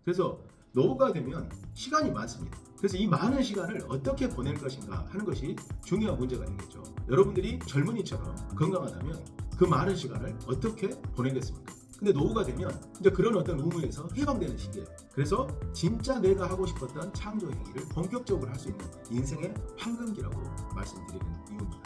그래서 노후가 되면 시간이 많습니다. 그래서 이 많은 시간을 어떻게 보낼 것인가 하는 것이 중요한 문제가 되겠죠. 여러분들이 젊은이처럼 건강하다면 그 많은 시간을 어떻게 보내겠습니까? 근데 노후가 되면 이제 그런 어떤 의무에서 해방되는 시기예요. 그래서 진짜 내가 하고 싶었던 창조 행위를 본격적으로 할 수 있는 인생의 황금기라고 말씀드리는 이유입니다.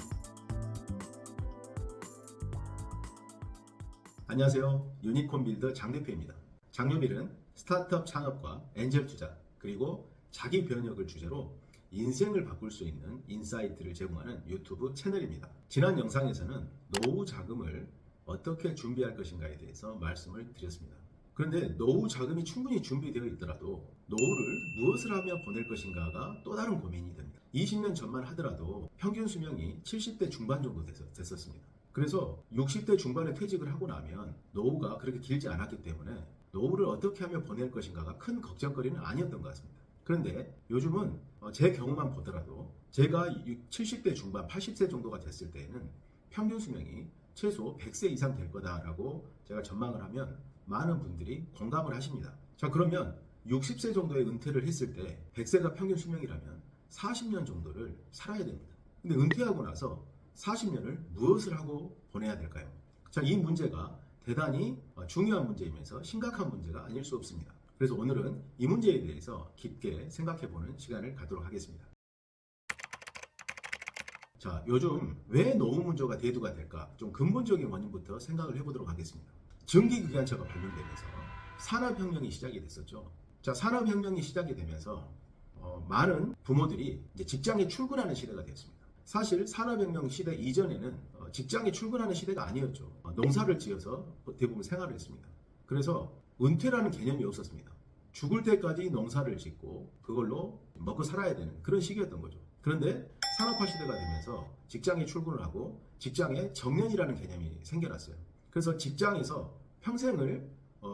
안녕하세요. 유니콘 빌더 장 대표입니다. 장유빌은 스타트업 창업과 엔젤 투자 그리고 자기 변혁을 주제로 인생을 바꿀 수 있는 인사이트를 제공하는 유튜브 채널입니다. 지난 영상에서는 노후 자금을 어떻게 준비할 것인가에 대해서 말씀을 드렸습니다. 그런데 노후 자금이 충분히 준비되어 있더라도 노후를 무엇을 하며 보낼 것인가가 또 다른 고민이 됩니다. 20년 전만 하더라도 평균 수명이 70대 중반 정도 됐었습니다. 그래서 60대 중반에 퇴직을 하고 나면 노후가 그렇게 길지 않았기 때문에 노후를 어떻게 하며 보낼 것인가가 큰 걱정거리는 아니었던 것 같습니다. 그런데 요즘은 제 경우만 보더라도 제가 70대 중반, 80세 정도가 됐을 때에는 평균 수명이 최소 100세 이상 될 거다라고 제가 전망을 하면 많은 분들이 공감을 하십니다. 자, 그러면 60세 정도의 은퇴를 했을 때 100세가 평균 수명이라면 40년 정도를 살아야 됩니다. 근데 은퇴하고 나서 40년을 무엇을 하고 보내야 될까요? 자, 이 문제가 대단히 중요한 문제이면서 심각한 문제가 아닐 수 없습니다. 그래서 오늘은 이 문제에 대해서 깊게 생각해보는 시간을 갖도록 하겠습니다. 자, 요즘 왜 노후 문제가 대두가 될까? 좀 근본적인 원인부터 생각을 해보도록 하겠습니다. 전기기관차가 발명되면서 산업혁명이 시작이 됐었죠. 자, 산업혁명이 시작이 되면서 많은 부모들이 이제 직장에 출근하는 시대가 되었습니다. 사실 산업혁명 시대 이전에는 직장에 출근하는 시대가 아니었죠. 농사를 지어서 대부분 생활을 했습니다. 그래서 은퇴라는 개념이 없었습니다. 죽을 때까지 농사를 짓고 그걸로 먹고 살아야 되는 그런 시기였던 거죠. 그런데 산업화 시대가 되면서 직장에 출근을 하고 직장에 정년이라는 개념이 생겨났어요. 그래서 직장에서 평생을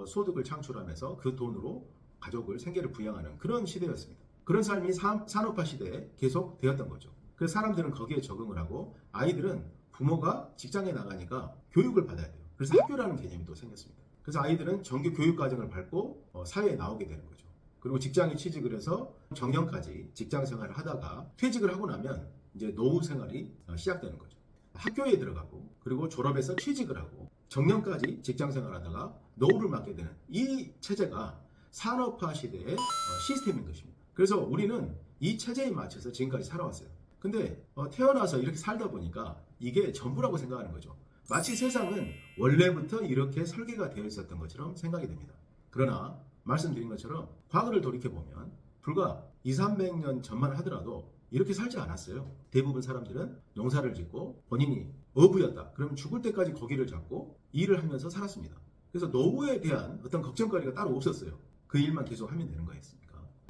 소득을 창출하면서 그 돈으로 가족을 생계를 부양하는 그런 시대였습니다. 그런 삶이 산업화 시대에 계속 되었던 거죠. 그래서 사람들은 거기에 적응을 하고 아이들은 부모가 직장에 나가니까 교육을 받아야 돼요. 그래서 학교라는 개념이 또 생겼습니다. 그래서 아이들은 정규 교육과정을 밟고 사회에 나오게 되는 거죠. 그리고 직장에 취직을 해서 정년까지 직장 생활을 하다가 퇴직을 하고 나면 이제 노후 생활이 시작되는 거죠. 학교에 들어가고 그리고 졸업해서 취직을 하고 정년까지 직장 생활하다가 노후를 맞게 되는 이 체제가 산업화 시대의 시스템인 것입니다. 그래서 우리는 이 체제에 맞춰서 지금까지 살아왔어요. 근데 태어나서 이렇게 살다 보니까 이게 전부라고 생각하는 거죠. 마치 세상은 원래부터 이렇게 설계가 되어 있었던 것처럼 생각이 됩니다. 그러나 말씀드린 것처럼 과거를 돌이켜보면 불과 200~300년 전만 하더라도 이렇게 살지 않았어요. 대부분 사람들은 농사를 짓고 본인이 어부였다. 그럼 죽을 때까지 거기를 잡고 일을 하면서 살았습니다. 그래서 노후에 대한 어떤 걱정거리가 따로 없었어요. 그 일만 계속 하면 되는 거였으니까.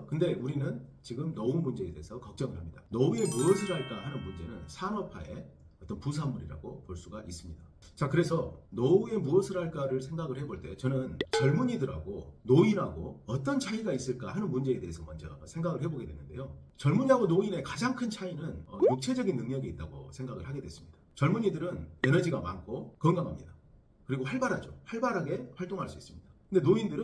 근데 우리는 지금 노후 문제에 대해서 걱정을 합니다. 노후에 무엇을 할까 하는 문제는 산업화의 어떤 부산물이라고 볼 수가 있습니다. 자, 그래서 노후에 무엇을 할까를 생각을 해볼 때 저는 젊은이들하고 노인하고 어떤 차이가 있을까 하는 문제에 대해서 먼저 생각을 해보게 됐는데요. 젊은이하고 노인의 가장 큰 차이는 육체적인 능력이 있다고 생각을 하게 됐습니다. 젊은이들은 에너지가 많고 건강합니다. 그리고 활발하죠. 활발하게 활동할 수 있습니다. 근데 노인들은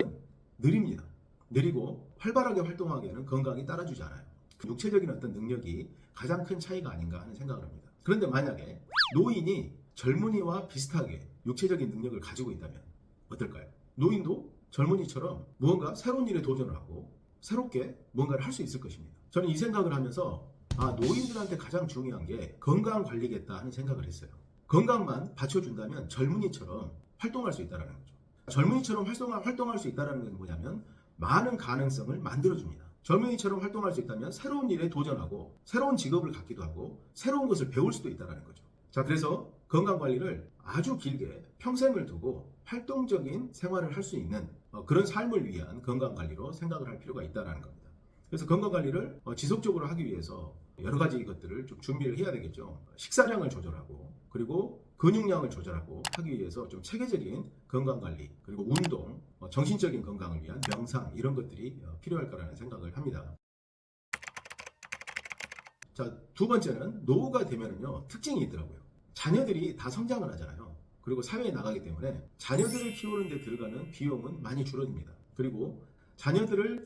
느립니다. 느리고 활발하게 활동하기에는 건강이 따라주지 않아요. 육체적인 어떤 능력이 가장 큰 차이가 아닌가 하는 생각을 합니다. 그런데 만약에 노인이 젊은이와 비슷하게 육체적인 능력을 가지고 있다면 어떨까요? 노인도 젊은이처럼 무언가 새로운 일에 도전을 하고 새롭게 뭔가를 할 수 있을 것입니다. 저는 이 생각을 하면서 노인들한테 가장 중요한 게 건강 관리겠다 하는 생각을 했어요. 건강만 받쳐준다면 젊은이처럼 활동할 수 있다는 거죠. 젊은이처럼 활동할 수 있다는 건 뭐냐면 많은 가능성을 만들어줍니다. 젊은이처럼 활동할 수 있다면 새로운 일에 도전하고 새로운 직업을 갖기도 하고 새로운 것을 배울 수도 있다는 거죠. 자, 그래서 건강관리를 아주 길게 평생을 두고 활동적인 생활을 할 수 있는 그런 삶을 위한 건강관리로 생각을 할 필요가 있다는 겁니다. 그래서 건강관리를 지속적으로 하기 위해서 여러 가지 것들을 좀 준비를 해야 되겠죠. 식사량을 조절하고 그리고 근육량을 조절하고 하기 위해서 좀 체계적인 건강관리 그리고 운동, 정신적인 건강을 위한 명상 이런 것들이 필요할 거라는 생각을 합니다. 자, 두 번째는 노후가 되면은요 특징이 있더라고요. 자녀들이 다 성장을 하잖아요. 그리고 사회에 나가기 때문에 자녀들을 키우는 데 들어가는 비용은 많이 줄어듭니다. 그리고 자녀들을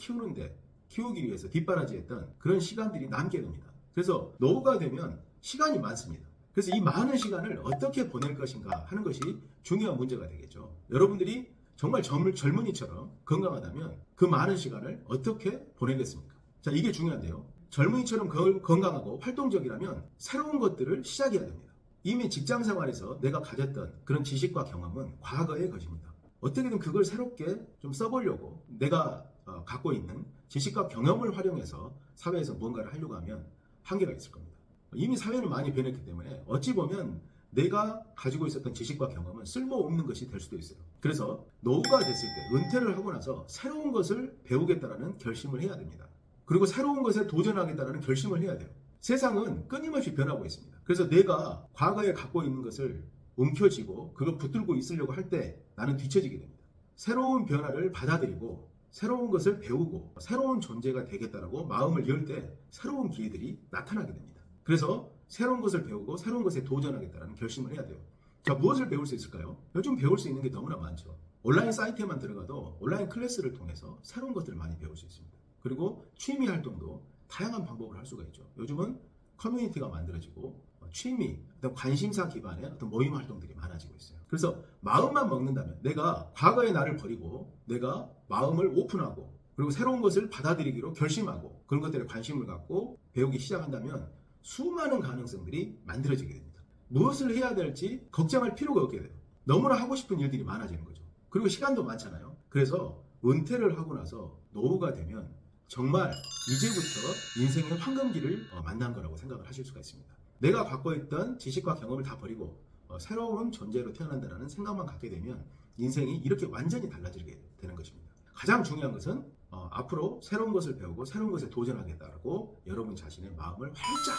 키우기 위해서 뒷바라지했던 그런 시간들이 남게 됩니다. 그래서 노후가 되면 시간이 많습니다. 그래서 이 많은 시간을 어떻게 보낼 것인가 하는 것이 중요한 문제가 되겠죠. 여러분들이 정말 젊은이처럼 건강하다면 그 많은 시간을 어떻게 보내겠습니까? 자, 이게 중요한데요. 젊은이처럼 건강하고 활동적이라면 새로운 것들을 시작해야 됩니다. 이미 직장 생활에서 내가 가졌던 그런 지식과 경험은 과거의 것입니다. 어떻게든 그걸 새롭게 좀 써보려고 내가 갖고 있는 지식과 경험을 활용해서 사회에서 무언가를 하려고 하면 한계가 있을 겁니다. 이미 사회는 많이 변했기 때문에 어찌 보면 내가 가지고 있었던 지식과 경험은 쓸모없는 것이 될 수도 있어요. 그래서 노후가 됐을 때 은퇴를 하고 나서 새로운 것을 배우겠다라는 결심을 해야 됩니다. 그리고 새로운 것에 도전하겠다라는 결심을 해야 돼요. 세상은 끊임없이 변하고 있습니다. 그래서 내가 과거에 갖고 있는 것을 움켜쥐고 그걸 붙들고 있으려고 할 때 나는 뒤처지게 됩니다. 새로운 변화를 받아들이고 새로운 것을 배우고 새로운 존재가 되겠다라고 마음을 열 때 새로운 기회들이 나타나게 됩니다. 그래서 새로운 것을 배우고 새로운 것에 도전하겠다는 결심을 해야 돼요. 자, 무엇을 배울 수 있을까요? 요즘 배울 수 있는 게 너무나 많죠. 온라인 사이트에만 들어가도 온라인 클래스를 통해서 새로운 것들을 많이 배울 수 있습니다. 그리고 취미 활동도 다양한 방법을 할 수가 있죠. 요즘은 커뮤니티가 만들어지고 취미, 어떤 관심사 기반의 어떤 모임 활동들이 많아지고 있어요. 그래서 마음만 먹는다면 내가 과거의 나를 버리고 내가 마음을 오픈하고 그리고 새로운 것을 받아들이기로 결심하고 그런 것들에 관심을 갖고 배우기 시작한다면 수많은 가능성들이 만들어지게 됩니다. 무엇을 해야 될지 걱정할 필요가 없게 돼요. 너무나 하고 싶은 일들이 많아지는 거죠. 그리고 시간도 많잖아요. 그래서 은퇴를 하고 나서 노후가 되면 정말 이제부터 인생의 황금기를 만난 거라고 생각을 하실 수가 있습니다. 내가 갖고 있던 지식과 경험을 다 버리고 새로운 존재로 태어난다는 생각만 갖게 되면 인생이 이렇게 완전히 달라지게 되는 것입니다. 가장 중요한 것은 앞으로 새로운 것을 배우고 새로운 것에 도전하겠다고 여러분 자신의 마음을 활짝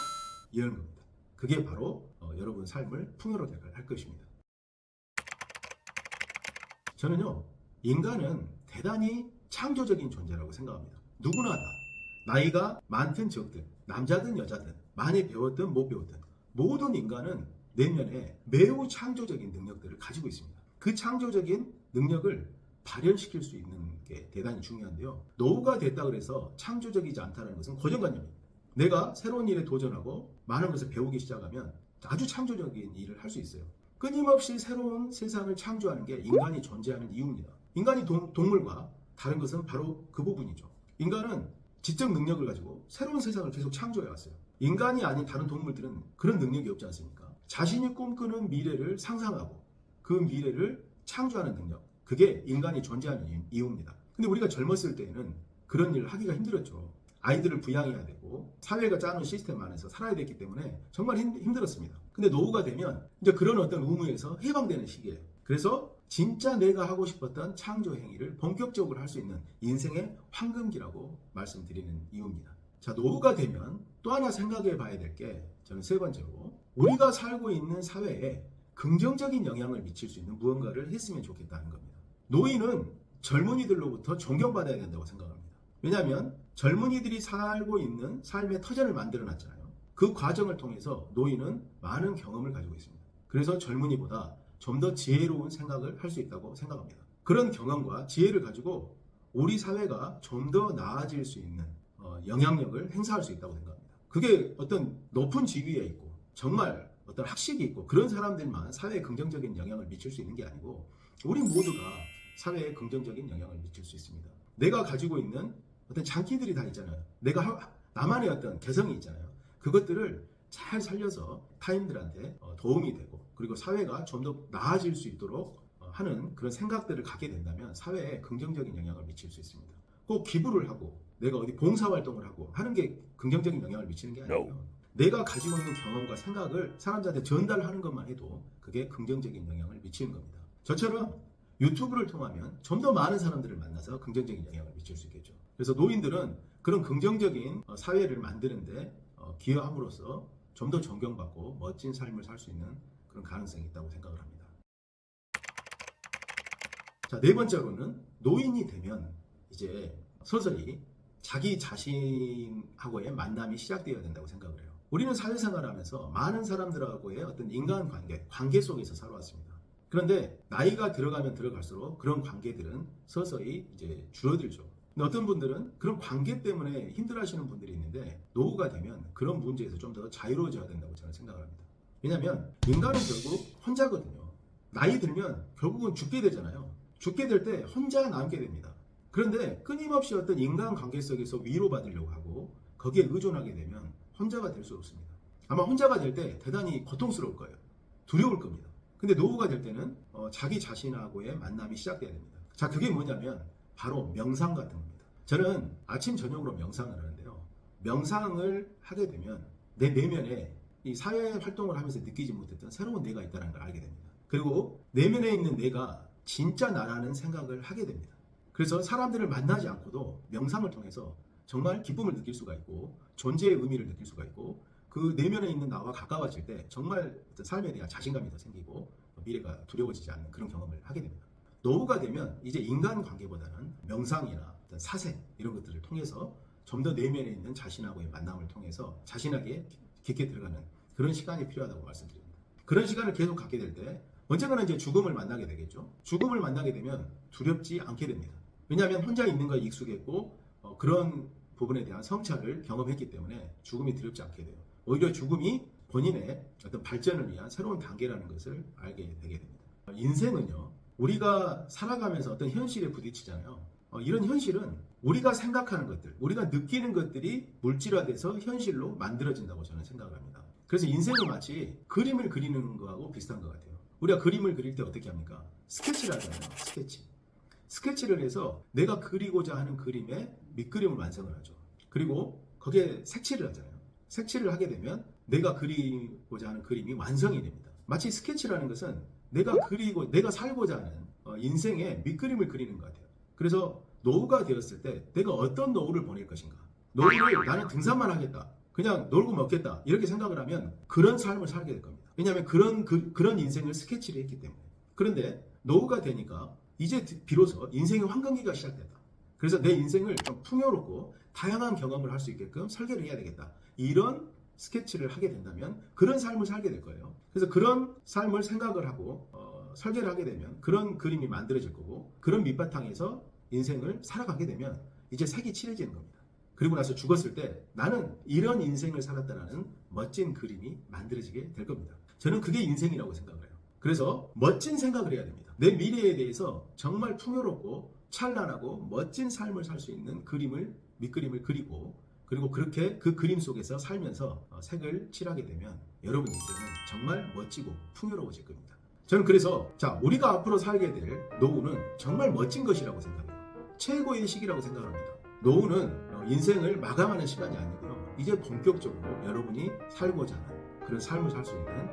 여는 겁니다. 그게 바로 여러분 삶을 풍요롭게 할 것입니다. 저는요, 인간은 대단히 창조적인 존재라고 생각합니다. 누구나 다 나이가 많든 적든 남자든 여자든 많이 배웠든 못 배웠든 모든 인간은 내면에 매우 창조적인 능력들을 가지고 있습니다. 그 창조적인 능력을 발현시킬 수 있는 게 대단히 중요한데요. 노후가 됐다 그래서 창조적이지 않다는 것은 고정관념입니다. 내가 새로운 일에 도전하고 많은 것을 배우기 시작하면 아주 창조적인 일을 할 수 있어요. 끊임없이 새로운 세상을 창조하는 게 인간이 존재하는 이유입니다. 인간이 동물과 다른 것은 바로 그 부분이죠. 인간은 지적 능력을 가지고 새로운 세상을 계속 창조해왔어요. 인간이 아닌 다른 동물들은 그런 능력이 없지 않습니까? 자신이 꿈꾸는 미래를 상상하고 그 미래를 창조하는 능력, 그게 인간이 존재하는 이유입니다. 근데 우리가 젊었을 때에는 그런 일을 하기가 힘들었죠. 아이들을 부양해야 되고 사회가 짜놓은 시스템 안에서 살아야 됐기 때문에 정말 힘들었습니다. 근데 노후가 되면 이제 그런 어떤 의무에서 해방되는 시기예요. 그래서 진짜 내가 하고 싶었던 창조 행위를 본격적으로 할 수 있는 인생의 황금기라고 말씀드리는 이유입니다. 자, 노후가 되면 또 하나 생각해 봐야 될 게 저는 세 번째로 우리가 살고 있는 사회에 긍정적인 영향을 미칠 수 있는 무언가를 했으면 좋겠다는 겁니다. 노인은 젊은이들로부터 존경받아야 된다고 생각합니다. 왜냐하면 젊은이들이 살고 있는 삶의 터전을 만들어 놨잖아요. 그 과정을 통해서 노인은 많은 경험을 가지고 있습니다. 그래서 젊은이보다 좀 더 지혜로운 생각을 할 수 있다고 생각합니다. 그런 경험과 지혜를 가지고 우리 사회가 좀 더 나아질 수 있는 영향력을 행사할 수 있다고 생각합니다. 그게 어떤 높은 지위에 있고 정말 어떤 학식이 있고 그런 사람들만 사회에 긍정적인 영향을 미칠 수 있는 게 아니고 우리 모두가 사회에 긍정적인 영향을 미칠 수 있습니다. 내가 가지고 있는 어떤 장기들이 다 있잖아요. 나만의 어떤 개성이 있잖아요. 그것들을 잘 살려서 타인들한테 도움이 되고 그리고 사회가 좀 더 나아질 수 있도록 하는 그런 생각들을 갖게 된다면 사회에 긍정적인 영향을 미칠 수 있습니다. 꼭 기부를 하고 내가 어디 봉사활동을 하고 하는 게 긍정적인 영향을 미치는 게 아니에요. 내가 가지고 있는 경험과 생각을 사람들한테 전달하는 것만 해도 그게 긍정적인 영향을 미치는 겁니다. 저처럼 유튜브를 통하면 좀 더 많은 사람들을 만나서 긍정적인 영향을 미칠 수 있겠죠. 그래서 노인들은 그런 긍정적인 사회를 만드는데 기여함으로써 좀 더 존경받고 멋진 삶을 살 수 있는 그런 가능성이 있다고 생각을 합니다. 자, 네 번째로는 노인이 되면 이제 서서히 자기 자신하고의 만남이 시작되어야 된다고 생각을 해요. 우리는 사회생활하면서 많은 사람들하고의 어떤 관계 속에서 살아왔습니다. 그런데 나이가 들어가면 들어갈수록 그런 관계들은 서서히 이제 줄어들죠. 근데 어떤 분들은 그런 관계 때문에 힘들어하시는 분들이 있는데 노후가 되면 그런 문제에서 좀 더 자유로워져야 된다고 저는 생각을 합니다. 왜냐하면 인간은 결국 혼자거든요. 나이 들면 결국은 죽게 되잖아요. 죽게 될 때 혼자 남게 됩니다. 그런데 끊임없이 어떤 인간관계 속에서 위로받으려고 하고 거기에 의존하게 되면 혼자가 될 수 없습니다. 아마 혼자가 될 때 대단히 고통스러울 거예요. 두려울 겁니다. 근데 노후가 될 때는 자기 자신하고의 만남이 시작돼야 됩니다. 자, 그게 뭐냐면 바로 명상 같은 겁니다. 저는 아침 저녁으로 명상을 하는데요. 명상을 하게 되면 내 내면에 이 사회 활동을 하면서 느끼지 못했던 새로운 내가 있다는 걸 알게 됩니다. 그리고 내면에 있는 내가 진짜 나라는 생각을 하게 됩니다. 그래서 사람들을 만나지 않고도 명상을 통해서 정말 기쁨을 느낄 수가 있고 존재의 의미를 느낄 수가 있고 그 내면에 있는 나와 가까워질 때 정말 어떤 삶에 대한 자신감이 더 생기고 미래가 두려워지지 않는 그런 경험을 하게 됩니다. 노후가 되면 이제 인간관계보다는 명상이나 어떤 사색 이런 것들을 통해서 좀 더 내면에 있는 자신하고의 만남을 통해서 자신에게 깊게 들어가는 그런 시간이 필요하다고 말씀드립니다. 그런 시간을 계속 갖게 될 때 언젠가는 이제 죽음을 만나게 되겠죠. 죽음을 만나게 되면 두렵지 않게 됩니다. 왜냐하면 혼자 있는 거에 익숙했고 그런 부분에 대한 성찰을 경험했기 때문에 죽음이 두렵지 않게 돼요. 오히려 죽음이 본인의 어떤 발전을 위한 새로운 단계라는 것을 알게 되게 됩니다. 인생은요, 우리가 살아가면서 어떤 현실에 부딪히잖아요. 이런 현실은 우리가 생각하는 것들, 우리가 느끼는 것들이 물질화돼서 현실로 만들어진다고 저는 생각을 합니다. 그래서 인생은 마치 그림을 그리는 거하고 비슷한 것 같아요. 우리가 그림을 그릴 때 어떻게 합니까? 스케치를 하잖아요. 스케치를 해서 내가 그리고자 하는 그림의 밑그림을 완성을 하죠. 그리고 거기에 색칠을 하잖아요. 색칠을 하게 되면 내가 그리고자 하는 그림이 완성이 됩니다. 마치 스케치라는 것은 내가 살고자 하는 인생의 밑그림을 그리는 것 같아요. 그래서 노후가 되었을 때 내가 어떤 노후를 보낼 것인가. 노후를 나는 등산만 하겠다. 그냥 놀고 먹겠다. 이렇게 생각을 하면 그런 삶을 살게 될 겁니다. 왜냐하면 그런 인생을 스케치를 했기 때문에. 그런데 노후가 되니까 이제 비로소 인생의 황금기가 시작된다. 그래서 내 인생을 좀 풍요롭고 다양한 경험을 할 수 있게끔 설계를 해야 되겠다. 이런 스케치를 하게 된다면 그런 삶을 살게 될 거예요. 그래서 그런 삶을 생각을 하고 설계를 하게 되면 그런 그림이 만들어질 거고 그런 밑바탕에서 인생을 살아가게 되면 이제 색이 칠해지는 겁니다. 그리고 나서 죽었을 때 나는 이런 인생을 살았다는 멋진 그림이 만들어지게 될 겁니다. 저는 그게 인생이라고 생각을 해요. 그래서 멋진 생각을 해야 됩니다. 내 미래에 대해서 정말 풍요롭고 찬란하고 멋진 삶을 살 수 있는 밑그림을 그리고 그렇게 그 그림 속에서 살면서 색을 칠하게 되면 여러분 인생은 정말 멋지고 풍요로워질 겁니다. 저는 그래서 우리가 앞으로 살게 될 노후는 정말 멋진 것이라고 생각해요. 최고의 시기라고 생각합니다. 노후는 인생을 마감하는 시간이 아니고요. 이제 본격적으로 여러분이 살고자 하는 그런 삶을 살 수 있는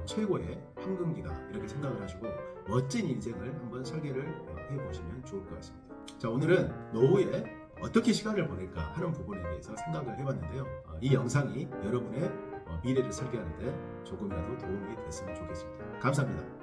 최고의 황금기다 이렇게 생각을 하시고 멋진 인생을 한번 설계를 해보시면 좋을 것 같습니다. 자, 오늘은 노후에 어떻게 시간을 보낼까 하는 부분에 대해서 생각을 해봤는데요. 이 영상이 여러분의 미래를 설계하는 데 조금이라도 도움이 됐으면 좋겠습니다. 감사합니다.